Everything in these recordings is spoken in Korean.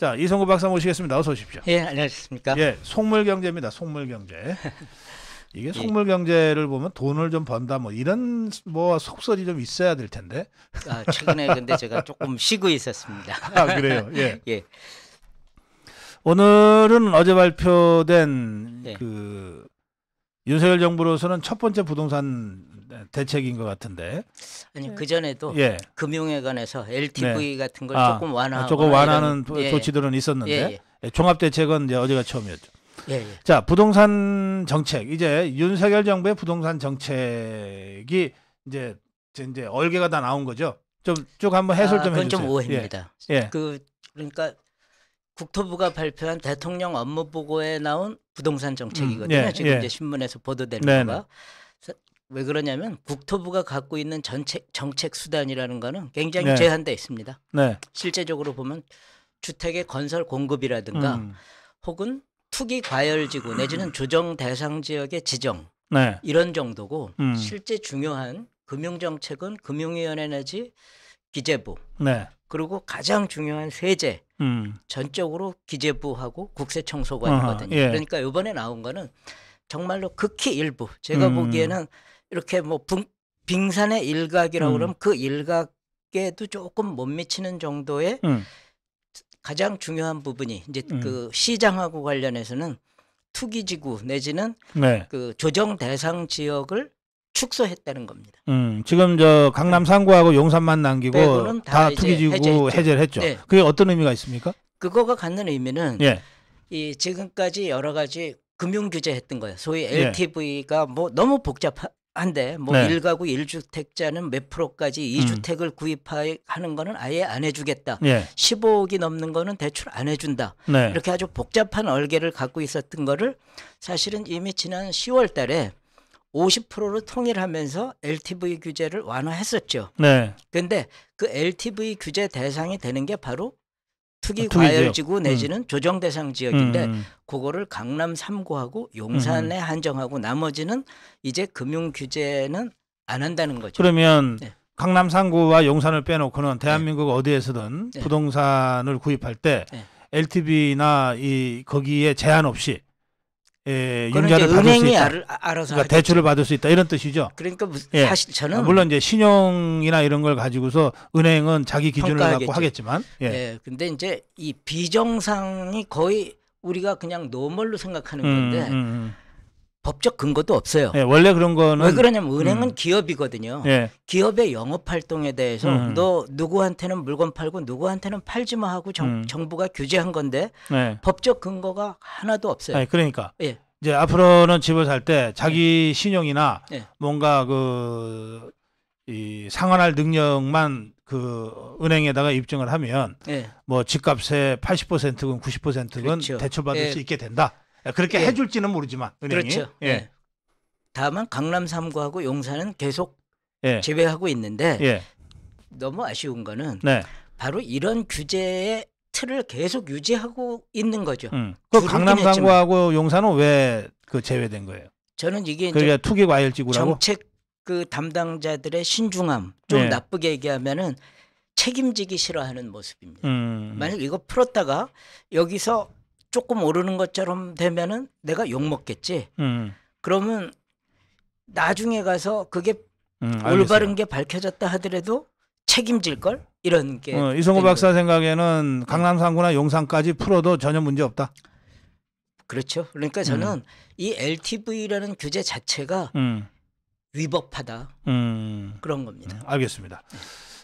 자, 이성구 박사 모시겠습니다. 어서 오십시오. 예, 안녕하십니까. 예, 속물경제입니다. 속물경제. 이게 속물경제를 보면 돈을 좀 번다 뭐 이런 뭐 속설이 좀 있어야 될 텐데. 아, 최근에 근데 제가 조금 쉬고 있었습니다. 아, 그래요. 예. 예. 오늘은 어제 발표된 예. 그 윤석열 정부로서는 첫 번째 부동산 대책인 것 같은데. 아니 그 전에도 예. 금융에 관해서 LTV 같은 걸 아, 조금 완화하거나 조금 완화하는 이런, 조치들은 있었는데 예, 예. 종합대책은 이제 어제가 처음이었죠. 예, 예. 자, 부동산 정책. 이제 윤석열 정부의 부동산 정책이 이제 얼개가 다 나온 거죠. 좀 쭉 한번 해설 좀 그건 해주세요. 좀 오해입니다. 예. 그러니까 국토부가 발표한 대통령 업무 보고에 나온 부동산 정책이거든요. 예, 지금 예. 이제 신문에서 보도되는 네네. 거가. 왜 그러냐면 국토부가 갖고 있는 정책 수단이라는 거는 굉장히 네. 제한되어 있습니다. 네. 실제적으로 보면 주택의 건설 공급이라든가 혹은 투기 과열지구 내지는 조정 대상 지역의 지정 네. 이런 정도고 음. 실제 중요한 금융정책은 금융위원회 내지 기재부 네. 그리고 가장 중요한 세제 전적으로 기재부하고 국세청소관이거든요. 예. 그러니까 이번에 나온 거는 정말로 극히 일부 제가 보기에는 이렇게 뭐 빙산의 일각이라고 그러면 그 일각에도 조금 못 미치는 정도의 가장 중요한 부분이 이제 그 시장하고 관련해서는 투기지구 내지는 네. 그 조정 대상 지역을 축소했다는 겁니다. 지금 저 강남 상구하고 용산만 남기고 빼고는 다 이제 투기지구 해제를 했죠. 네. 그게 어떤 의미가 있습니까? 그거가 갖는 의미는 예. 이 지금까지 여러 가지 금융 규제했던 거예요. 소위 예. LTV가 뭐 너무 복잡한데 뭐 네. 1가구 1주택자는 몇 프로까지 2주택을 구입하는 거는 아예 안 해주겠다. 예. 15억이 넘는 거는 대출 안 해준다. 네. 이렇게 아주 복잡한 얼개를 갖고 있었던 거를 사실은 이미 지난 10월 달에 50%로 통일하면서 LTV 규제를 완화했었죠. 네. 그런데 그 LTV 규제 대상이 되는 게 바로 투기 투기 과열지구 지역. 내지는 조정 대상 지역인데 그거를 강남 3구하고 용산에 한정하고 나머지는 이제 금융 규제는 안 한다는 거죠. 그러면 네. 강남 상구와 용산을 빼놓고는 대한민국 어디에서든 네. 부동산을 구입할 때 네. LTV나 이 거기에 제한 없이 그건 융자를 이제 받을 수 은행이 있다. 알아서 그러니까 대출을 받을 수 있다 이런 뜻이죠. 그러니까 예. 사실 저는 물론 이제 신용이나 이런 걸 가지고서 은행은 자기 기준을 평가하겠죠. 갖고 하겠지만, 예. 예, 근데 이제 이 비정상이 거의 우리가 그냥 노멀로 생각하는 건데 법적 근거도 없어요. 예, 원래 그런 거는 왜 그러냐면 은행은 기업이거든요. 예. 기업의 영업 활동에 대해서 너 누구한테는 물건 팔고 누구한테는 팔지 마 하고 정부가 규제한 건데 네. 법적 근거가 하나도 없어요. 아니, 그러니까 예. 이제 앞으로는 집을 살 때 자기 신용이나 예. 뭔가 이 상환할 능력만 그 은행에다가 입증을 하면 예. 뭐 집값의 80%건 90%건 그렇죠. 대출받을 예. 수 있게 된다. 그렇게 예. 해줄지는 모르지만 은행이. 그렇죠. 예. 예. 다만 강남 3구하고 용산은 계속 예. 제외하고 있는데 예. 너무 아쉬운 거는 네. 바로 이런 규제의 틀을 계속 유지하고 있는 거죠. 그 줄이긴 강남 했지만. 상구하고 용산은 왜 그 제외된 거예요? 저는 이게 그게 이제 투기 과열지구라고? 정책 그 담당자들의 신중함, 좀 네. 나쁘게 얘기하면은 책임지기 싫어하는 모습입니다. 만약 이거 풀었다가 여기서 조금 오르는 것처럼 되면은 내가 욕 먹겠지. 그러면 나중에 가서 그게 올바른 게 밝혀졌다 하더라도 책임질 걸 이런 게. 이성구 박사 생각에는 강남 상구나 용산까지 풀어도 전혀 문제 없다. 그렇죠. 그러니까 저는 이 LTV라는 규제 자체가 위법하다 그런 겁니다. 알겠습니다.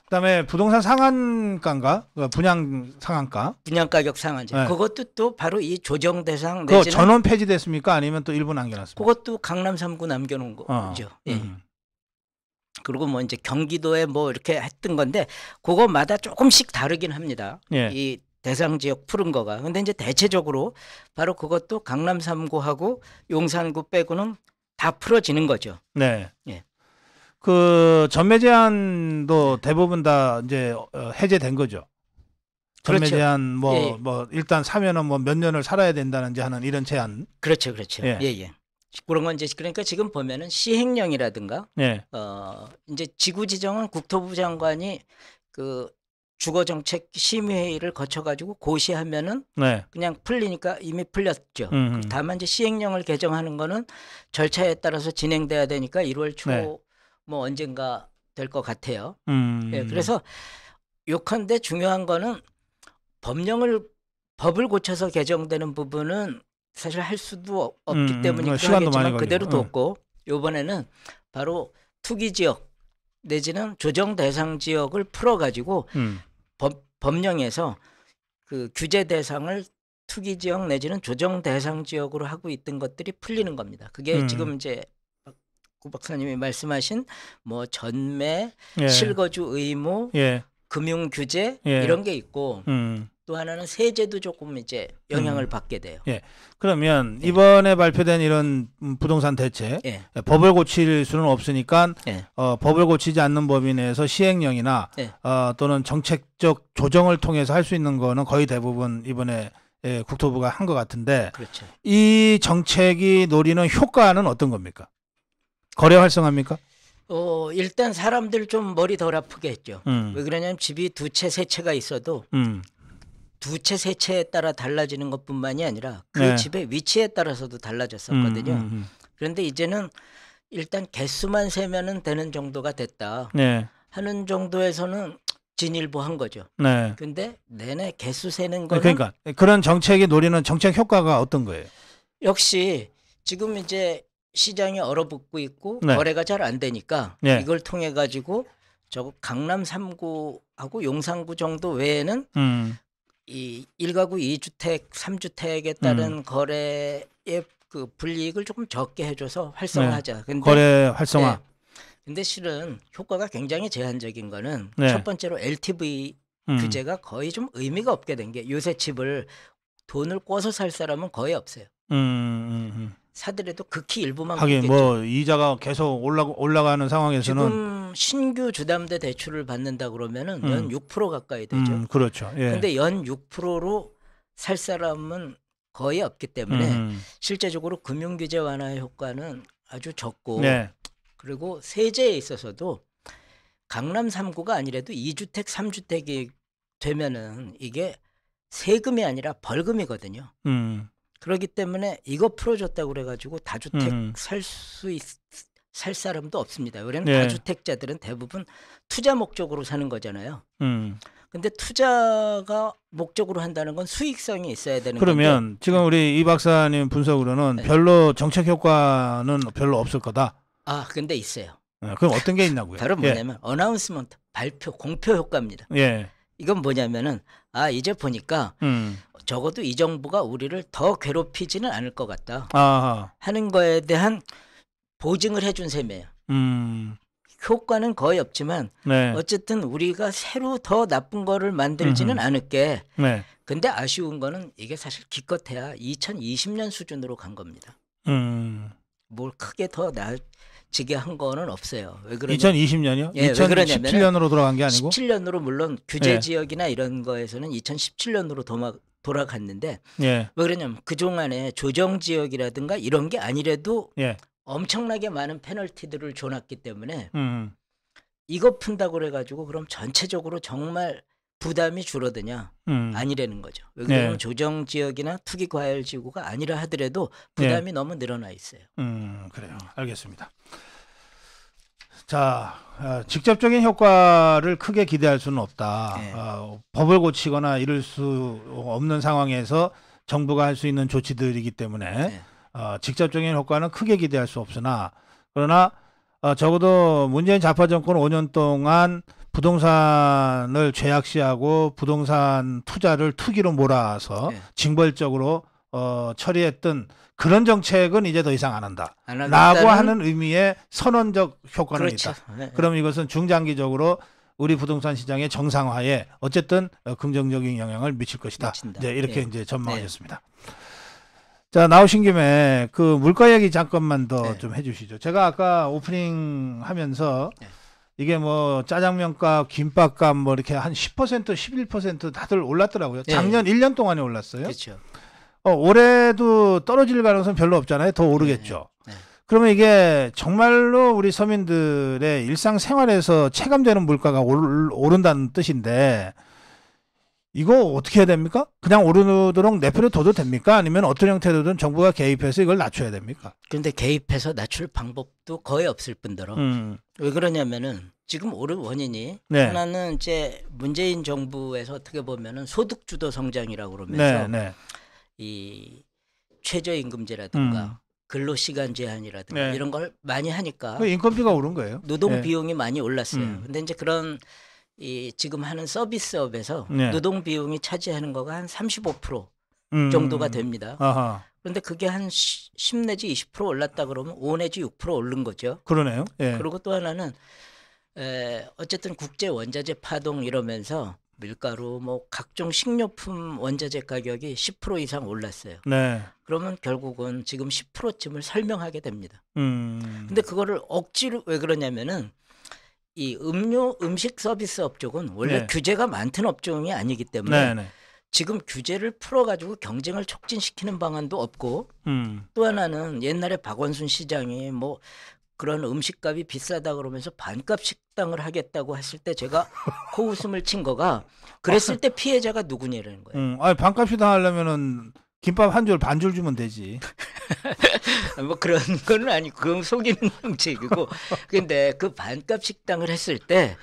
그다음에 부동산 상한가인가? 분양 상한가? 분양가격 상한제. 네. 그것도 또 바로 이 조정 대상 그거 내지는 전원 폐지됐습니까? 아니면 또 일부 남겨놨습니까? 그것도 강남 3구 남겨놓은 거죠. 예. 그리고 뭐 이제 경기도에 뭐 이렇게 했던 건데 그거마다 조금씩 다르긴 합니다. 예. 이 대상 지역 푸른 거가. 근데 이제 대체적으로 바로 그것도 강남 3구하고 용산구 빼고는 다 풀어지는 거죠. 네. 예. 그 전매 제한도 대부분 다 이제 해제된 거죠. 전매 그렇죠. 제한 뭐 예. 일단 사면은 뭐 몇 년을 살아야 된다는 하는 이런 제한. 그렇죠, 그렇죠. 예. 예, 예. 그런 건 이제 그러니까 지금 보면은 시행령이라든가 예. 이제 지구 지정은 국토부 장관이 그 주거정책 심의회의를 거쳐가지고 고시하면은 네. 그냥 풀리니까 이미 풀렸죠. 다만 이제 시행령을 개정하는 거는 절차에 따라서 진행돼야 되니까 1월 초 네. 뭐 언젠가 될 것 같아요. 네, 그래서 요컨대 중요한 거는 법을 고쳐서 개정되는 부분은 사실 할 수도 없기 때문에 시간도 많이 걸리고. 그대로 뒀고 요번에는 바로 투기 지역 내지는 조정 대상 지역을 풀어가지고 법령에서 그 규제 대상을 투기 지역 내지는 조정 대상 지역으로 하고 있던 것들이 풀리는 겁니다. 그게 지금 이제 구 박사님이 말씀하신 뭐 전매, 예. 실거주 의무, 예. 금융 규제 예. 이런 게 있고 또 하나는 세제도 조금 이제 영향을 받게 돼요. 예. 그러면 이번에 발표된 이런 부동산 대책, 법을 고칠 수는 없으니까 법을 고치지 않는 범위 내에서 시행령이나 또는 정책적 조정을 통해서 할 수 있는 거는 거의 대부분 이번에 국토부가 한 것 같은데, 그렇죠. 이 정책이 노리는 효과는 어떤 겁니까? 거래 활성화입니까? 일단 사람들 좀 머리 덜 아프게 했죠. 왜 그러냐면 집이 두 채, 세 채가 있어도 두 채, 세 채에 따라 달라지는 것뿐만이 아니라 그 집의 위치에 따라서도 달라졌었거든요. 그런데 이제는 일단 개수만 세면은 되는 정도가 됐다 하는 정도에서는 진일보한 거죠. 근데 내내 개수 세는 거는 그러니까 그런 정책이 노리는 정책 효과가 어떤 거예요? 역시 지금 이제 시장이 얼어붙고 있고 거래가 잘 안 되니까 이걸 통해 가지고 저 강남 3구하고 용산구 정도 외에는 이 1가구 2주택, 3주택에 따른 거래의 그 불이익을 조금 적게 해줘서 활성화하자. 근데 거래 활성화. 근데 실은 효과가 굉장히 제한적인 거는 첫 번째로 LTV 규제가 거의 좀 의미가 없게 된 게 요새 집을 돈을 꿔서 살 사람은 거의 없어요. 사더라도 극히 일부만 하긴 받겠죠. 뭐 이자가 계속 올라가는 상황에서는 지금 신규 주담대 대출을 받는다 그러면은 연 6% 가까이 되죠. 그렇죠. 근데 연 6%로 살 사람은 거의 없기 때문에 실제적으로 금융 규제 완화의 효과는 아주 적고 그리고 세제에 있어서도 강남 3구가 아니라도 2주택, 3주택이 되면은 이게 세금이 아니라 벌금이거든요. 그렇기 때문에 이거 풀어줬다고 그래가지고 다주택 살 사람도 없습니다. 왜냐하면 다주택자들은 대부분 투자 목적으로 사는 거잖아요. 근데 투자가 목적으로 한다는 건 수익성이 있어야 되는 그러면 건데 지금 우리 이 박사님 분석으로는 별로 정책 효과는 별로 없을 거다. 근데 있어요. 그럼 어떤 게 있냐고요? 바로 뭐냐면 어나운스먼트, 발표, 공표 효과입니다. 이건 뭐냐면은 이제 보니까 적어도 이 정부가 우리를 더 괴롭히지는 않을 것 같다 하는 거에 대한 보증을 해준 셈이에요. 효과는 거의 없지만 어쨌든 우리가 새로 더 나쁜 거를 만들지는 않을게. 근데 아쉬운 거는 이게 사실 기껏해야 2020년 수준으로 간 겁니다. 뭘 크게 더 나아지게 한 거는 없어요. 왜 그러냐? 2020년이요? 2017년으로 돌아간 게 아니고? 17년으로 물론 규제 지역이나 이런 거에서는 2017년으로 돌아갔는데 왜 그러냐면 그동안에 조정 지역이라든가 이런 게 아니래도 엄청나게 많은 페널티들을 줘놨기 때문에 이거 푼다고 그래가지고 그럼 전체적으로 정말 부담이 줄어드냐? 아니라는 거죠. 왜 그러냐면 조정 지역이나 투기 과열 지구가 아니라 하더라도 부담이 너무 늘어나 있어요. 그래요. 알겠습니다. 자, 직접적인 효과를 크게 기대할 수는 없다. 법을 고치거나 이럴 수 없는 상황에서 정부가 할 수 있는 조치들이기 때문에 직접적인 효과는 크게 기대할 수 없으나 그러나 적어도 문재인 좌파 정권 5년 동안 부동산을 죄악시하고 부동산 투자를 투기로 몰아서 징벌적으로 처리했던 그런 정책은 이제 더 이상 안 한다. 라고 하는 의미의 선언적 효과는 있다. 그럼 이것은 중장기적으로 우리 부동산 시장의 정상화에 어쨌든 긍정적인 영향을 미칠 것이다. 이제 이렇게 이제 전망하셨습니다. 자, 나오신 김에 그 물가 얘기 잠깐만 더 좀 해주시죠. 제가 아까 오프닝 하면서 이게 뭐 짜장면값, 김밥값 뭐 이렇게 한 10%, 11% 다들 올랐더라고요. 작년 1년 동안에 올랐어요. 그렇죠. 올해도 떨어질 가능성은 별로 없잖아요. 더 오르겠죠. 그러면 이게 정말로 우리 서민들의 일상생활에서 체감되는 물가가 오른다는 뜻인데 이거 어떻게 해야 됩니까? 그냥 오르도록 내버려둬도 됩니까? 아니면 어떤 형태로든 정부가 개입해서 이걸 낮춰야 됩니까? 그런데 개입해서 낮출 방법도 거의 없을 뿐더러 왜 그러냐면은 지금 오른 원인이 네. 하나는 이제 문재인 정부에서 어떻게 보면은 소득주도 성장이라고 그러면서 네. 이 최저임금제라든가 근로시간 제한이라든가 이런 걸 많이 하니까 인건비가 오른 거예요. 노동 비용이 많이 올랐어요. 근데 이제 그런 이 지금 하는 서비스업에서 노동 비용이 차지하는 거가 한 35% 정도가 됩니다. 아하. 그런데 그게 한 10 내지 20% 올랐다 그러면 5 내지 6% 오른 거죠. 그러네요. 예. 그리고 또 하나는 어쨌든 국제 원자재 파동 이러면서 밀가루 뭐 각종 식료품 원자재 가격이 10% 이상 올랐어요. 네. 그러면 결국은 지금 10%쯤을 설명하게 됩니다. 근데 그거를 억지로 왜 그러냐면은 이 음식 서비스 업종은 원래 규제가 많던 업종이 아니기 때문에 지금 규제를 풀어가지고 경쟁을 촉진시키는 방안도 없고 또 하나는 옛날에 박원순 시장이 뭐 그런 음식값이 비싸다 그러면서 반값 식당을 하겠다고 했을 때 제가 코웃음을 친 거가 그랬을 때 피해자가 누구냐라는 거예요. 아니 반값 식당 하려면은 김밥 한 줄 반 줄 주면 되지. 뭐 그런 건 아니고 그건 속이는 정책이고 근데 그 반값 식당을 했을 때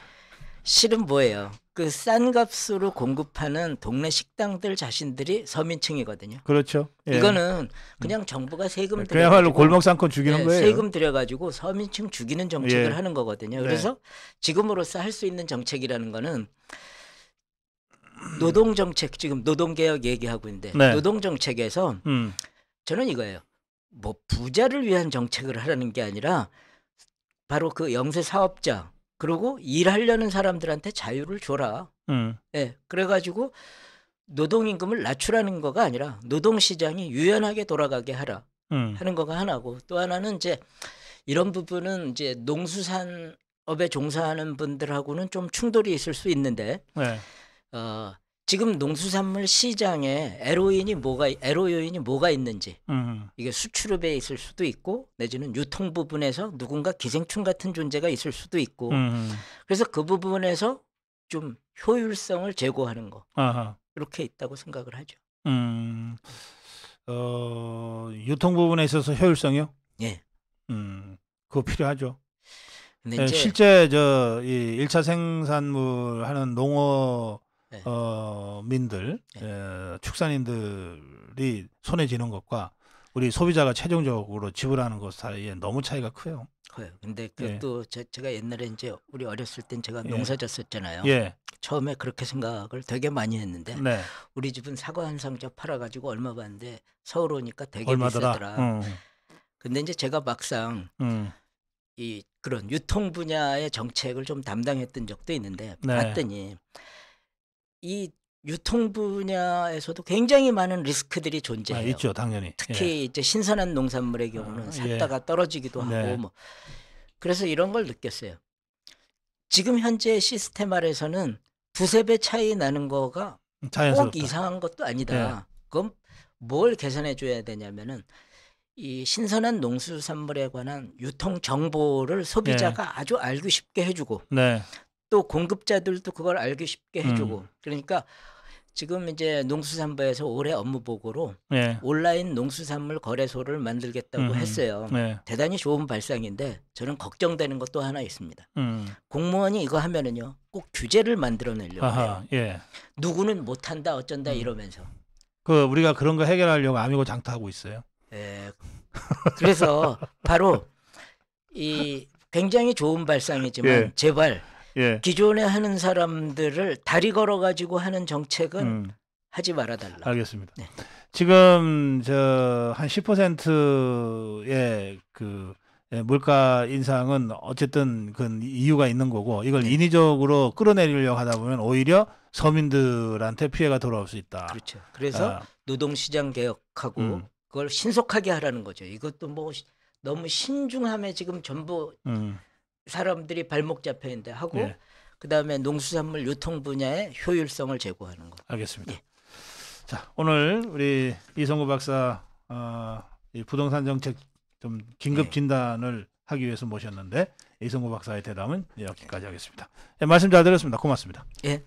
실은 뭐예요? 그 싼 값으로 공급하는 동네 식당들 자신들이 서민층이거든요. 그렇죠. 예. 이거는 그냥 정부가 세금 그야말로 골목 상권 죽이는 거예요. 세금 들여가지고 서민층 죽이는 정책을 하는 거거든요. 그래서 지금으로서 할 수 있는 정책이라는 거는 노동 정책 지금 노동 개혁 얘기하고 있는데 노동 정책에서 저는 이거예요. 뭐 부자를 위한 정책을 하라는 게 아니라 바로 그 영세 사업자 그리고 일하려는 사람들한테 자유를 줘라. 예, 그래가지고 노동임금을 낮추라는 거가 아니라 노동시장이 유연하게 돌아가게 하라 하는 거가 하나고 또 하나는 이제 이런 부분은 이제 농수산업에 종사하는 분들하고는 좀 충돌이 있을 수 있는데 지금 농수산물 시장에 애로 요인이 뭐가 있는지 이게 수출업에 있을 수도 있고 내지는 유통 부분에서 누군가 기생충 같은 존재가 있을 수도 있고 그래서 그 부분에서 좀 효율성을 제고하는 거 이렇게 있다고 생각을 하죠. 유통 부분에 있어서 효율성이요? 예. 그거 필요하죠. 근데 이제 실제 이 1차 생산물 하는 농어 민들, 축산인들이 손에 쥐는 것과 우리 소비자가 최종적으로 지불하는 것 사이에 너무 차이가 커요. 커요. 근데 그것도 제가 옛날에 이제 우리 어렸을 땐 제가 농사졌었잖아요. 처음에 그렇게 생각을 되게 많이 했는데 우리 집은 사과 한 상자 팔아가지고 얼마 받는데 서울 오니까 되게 얼마더라? 비싸더라. 근데 이제 제가 막상 이 그런 유통 분야의 정책을 좀 담당했던 적도 있는데 봤더니 이 유통 분야에서도 굉장히 많은 리스크들이 존재해요. 있죠, 당연히. 특히 이제 신선한 농산물의 경우는 샀다가 떨어지기도 하고 뭐 그래서 이런 걸 느꼈어요. 지금 현재 시스템 아래서는 두세 배 차이 나는 거가 자연스럽다. 꼭 이상한 것도 아니다. 그럼 뭘 계산해 줘야 되냐면은 이 신선한 농수산물에 관한 유통 정보를 소비자가 아주 알기 쉽게 해주고 또 공급자들도 그걸 알기 쉽게 해주고 그러니까 지금 이제 농수산부에서 올해 업무 보고로 온라인 농수산물 거래소를 만들겠다고 했어요. 대단히 좋은 발상인데 저는 걱정되는 것도 하나 있습니다. 공무원이 이거 하면은요 꼭 규제를 만들어내려고 해요. 누구는 못한다 어쩐다 이러면서. 우리가 그런 거 해결하려고 아미고 장터하고 있어요. 그래서 바로 이 굉장히 좋은 발상이지만 제발 기존에 하는 사람들을 다리 걸어가지고 하는 정책은 하지 말아달라. 알겠습니다. 지금 한 10%의 그 물가 인상은 어쨌든 그 이유가 있는 거고 이걸 인위적으로 끌어내리려고 하다 보면 오히려 서민들한테 피해가 돌아올 수 있다. 그렇죠. 그래서 노동시장 개혁하고 그걸 신속하게 하라는 거죠. 이것도 뭐 너무 신중함에 지금 전부 사람들이 발목 잡혀 있는데 하고 그다음에 농수산물 유통 분야의 효율성을 제고하는 거. 알겠습니다. 자, 오늘 우리 이성구 박사 이 부동산 정책 좀 긴급 진단을 하기 위해서 모셨는데 이성구 박사의 대담은 여기까지 하겠습니다. 말씀 잘 들었습니다. 고맙습니다. 예.